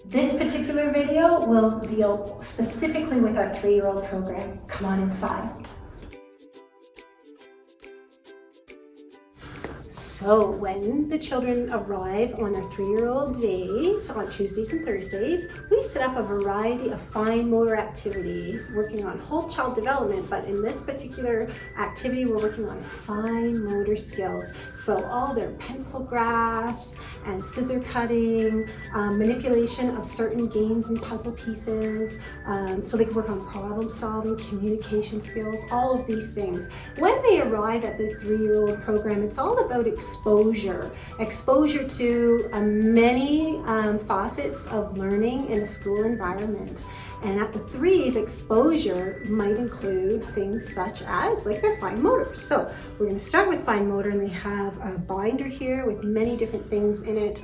This particular video will deal specifically with our 3-year-old program. Come on inside. So when the children arrive on their 3-year-old days, on Tuesdays and Thursdays, we set up a variety of fine motor activities working on whole child development, but in this particular activity, we're working on fine motor skills. So all their pencil grasps and scissor cutting, manipulation of certain games and puzzle pieces, so they can work on problem solving, communication skills, all of these things. When they arrive at this 3-year-old program, it's all about exposure to many facets of learning in a school environment. And at the 3s, exposure might include things such as like their fine motor. So we're going to start with fine motor, and they have a binder here with many different things in it.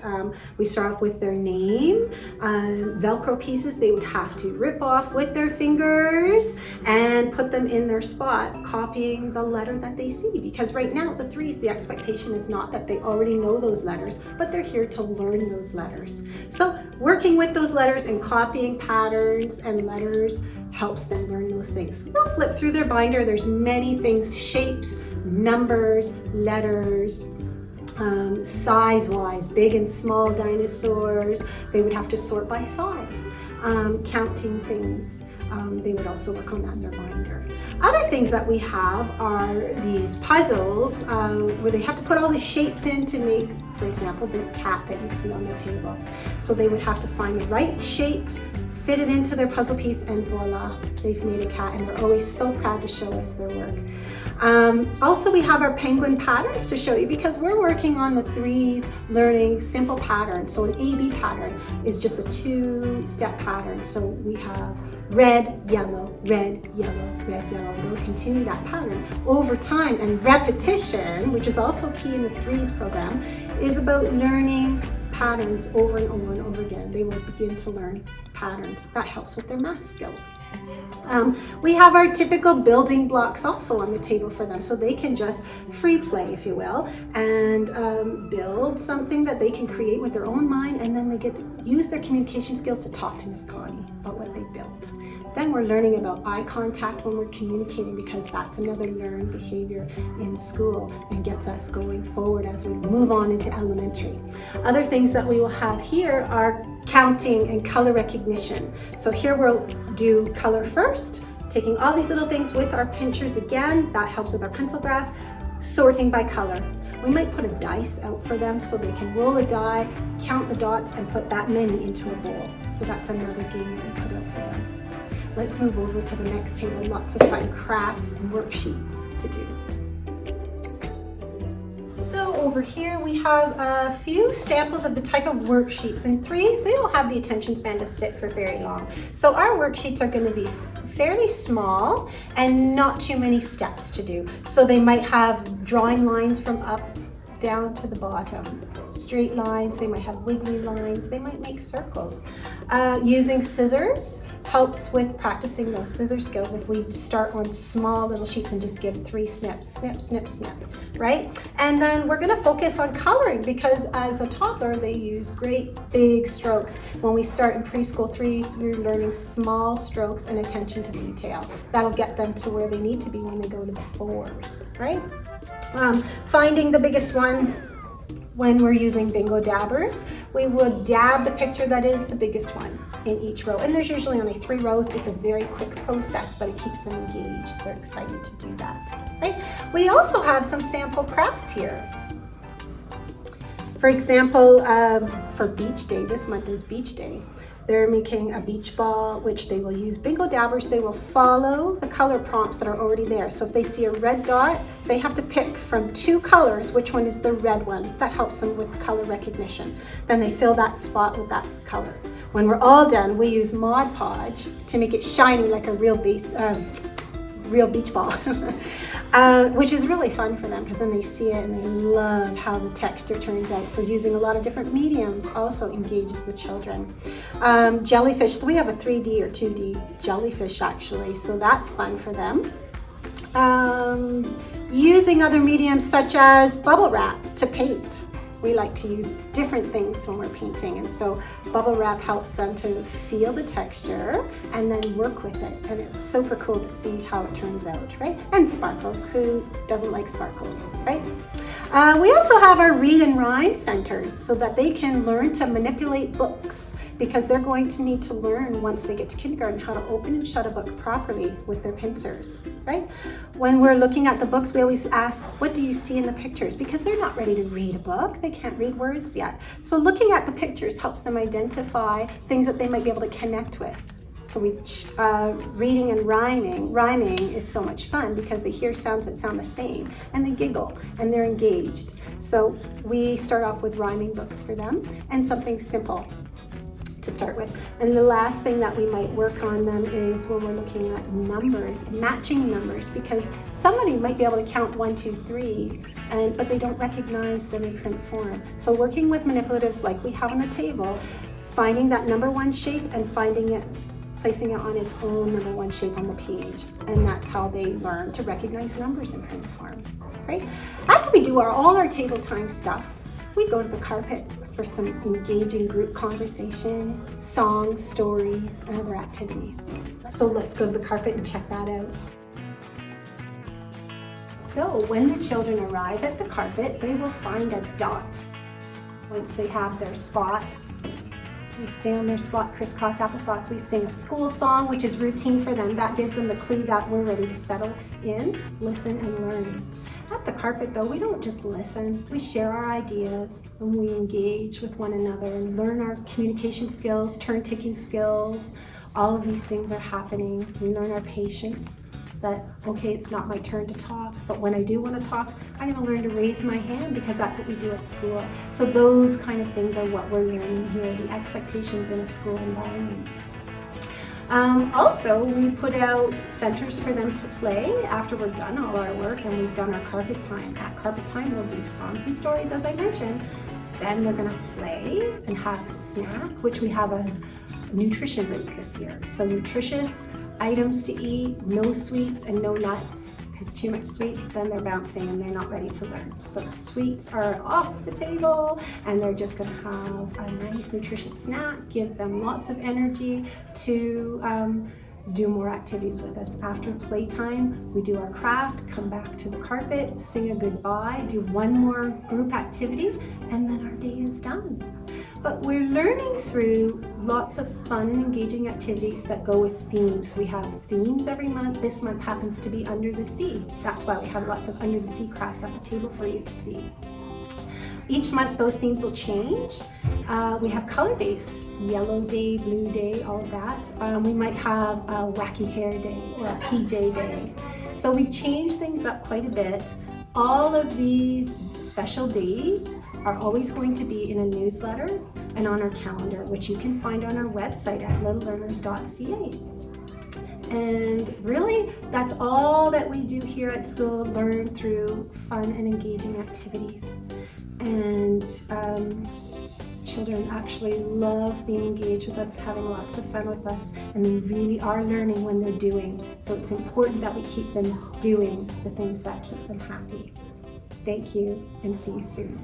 We start off with their name, Velcro pieces they would have to rip off with their fingers and put them in their spot, copying the letter that they see. Because right now, the 3s, the expectation is not that they already know those letters, but they're here to learn those letters. So working with those letters and copying patterns and letters helps them learn those things. They'll flip through their binder. There's many things, shapes, numbers, letters, size-wise, big and small dinosaurs. They would have to sort by size, counting things. They would also work on that in their binder. Other things that we have are these puzzles where they have to put all the shapes in to make, for example, this cat that you see on the table. So they would have to find the right shape, fit it into their puzzle piece, and voila, they've made a cat, and they're always so proud to show us their work. Also, we have our penguin patterns to show you because we're working on the 3s learning simple patterns. So an AB pattern is just a 2-step pattern. So we have red, yellow, red, yellow, red, yellow. We'll continue that pattern over time, and repetition, which is also key in the 3s program, is about learning patterns over and over and over again. They will begin to learn patterns. That helps with their math skills. We have our typical building blocks also on the table for them, so they can just free play, if you will, and build something that they can create with their own mind, and then they get use their communication skills to talk to Miss Connie about what they built. Then we're learning about eye contact when we're communicating, because that's another learned behavior in school and gets us going forward as we move on into elementary. Other things that we will have here are counting and color recognition. So here we'll do color first, taking all these little things with our pinchers again. That helps with our pencil graph. Sorting by color. We might put a dice out for them so they can roll a die, count the dots, and put that many into a bowl. So that's another game that we put out for them. Let's move over to the next table. Lots of fun crafts and worksheets to do. So over here we have a few samples of the type of worksheets. In 3s, they don't have the attention span to sit for very long. So our worksheets are going to be fairly small and not too many steps to do. So they might have drawing lines from up down to the bottom, straight lines, they might have wiggly lines, they might make circles. Using scissors helps with practicing those scissor skills. If we start on small little sheets and just give 3 snips, snip, snip, snip, right? And then we're gonna focus on coloring, because as a toddler, they use great big strokes. When we start in preschool 3s, we're learning small strokes and attention to detail. That'll get them to where they need to be when they go to the 4s, right? Finding the biggest one. When we're using bingo dabbers, we would dab the picture that is the biggest one in each row. And there's usually only 3 rows. It's a very quick process, but it keeps them engaged. They're excited to do that, right? We also have some sample crafts here. For example, for Beach Day, this month is Beach Day. They're making a beach ball, which they will use bingo dabbers. They will follow the color prompts that are already there. So if they see a red dot, they have to pick from 2 colors which one is the red one. That helps them with color recognition. Then they fill that spot with that color. When we're all done, we use Mod Podge to make it shiny like a real beach ball, which is really fun for them, because then they see it and they love how the texture turns out. So using a lot of different mediums also engages the children. Jellyfish, so we have a 3D or 2D jellyfish actually, so that's fun for them. Using other mediums such as bubble wrap to paint. we like to use different things when we're painting, and so bubble wrap helps them to feel the texture and then work with it, and it's super cool to see how it turns out, right? And sparkles, who doesn't like sparkles, right? We also have our read and rhyme centers so that they can learn to manipulate books, because they're going to need to learn once they get to kindergarten how to open and shut a book properly with their pincers, right? When we're looking at the books, we always ask, what do you see in the pictures? Because they're not ready to read a book. They can't read words yet. So looking at the pictures helps them identify things that they might be able to connect with. So reading and rhyming is so much fun because they hear sounds that sound the same and they giggle and they're engaged. So we start off with rhyming books for them and something simple to start with. And the last thing that we might work on them is when we're looking at numbers, matching numbers, because somebody might be able to count 1, 2, 3, but they don't recognize them in print form. So working with manipulatives like we have on the table, finding that number 1 shape and placing it on its own number 1 shape on the page. And that's how they learn to recognize numbers in print form, right? After we do all our table time stuff, we go to the carpet for some engaging group conversation, songs, stories, and other activities. So let's go to the carpet and check that out. So when the children arrive at the carpet, they will find a dot. Once they have their spot, they stay on their spot, crisscross applesauce. We sing a school song, which is routine for them. That gives them the clue that we're ready to settle in, listen, and learn. At the carpet though, we don't just listen, we share our ideas and we engage with one another and learn our communication skills, turn-taking skills. All of these things are happening. We learn our patience, that, okay, it's not my turn to talk, but when I do want to talk, I'm going to learn to raise my hand because that's what we do at school. So those kind of things are what we're learning here, the expectations in a school environment. Also, we put out centers for them to play after we're done all our work and we've done our carpet time. At carpet time, we'll do songs and stories, as I mentioned. Then they're going to play and have a snack, which we have as nutrition break this year. So nutritious items to eat, no sweets and no nuts, because too much sweets, then they're bouncing and they're not ready to learn. So sweets are off the table and they're just going to have a nice nutritious snack, give them lots of energy to do more activities with us. After playtime, we do our craft, come back to the carpet, sing a goodbye, do one more group activity, and then our day is done. But we're learning through lots of fun and engaging activities that go with themes. We have themes every month. This month happens to be Under the Sea. That's why we have lots of Under the Sea crafts at the table for you to see. Each month those themes will change. We have color days, yellow day, blue day, all of that. We might have a wacky hair day or a PJ day. So we change things up quite a bit. All of these special days are always going to be in a newsletter and on our calendar, which you can find on our website at littlelearners.ca. And really, that's all that we do here at school, learn through fun and engaging activities. And children actually love being engaged with us, having lots of fun with us, and they really are learning when they're doing. So it's important that we keep them doing the things that keep them happy. Thank you, and see you soon.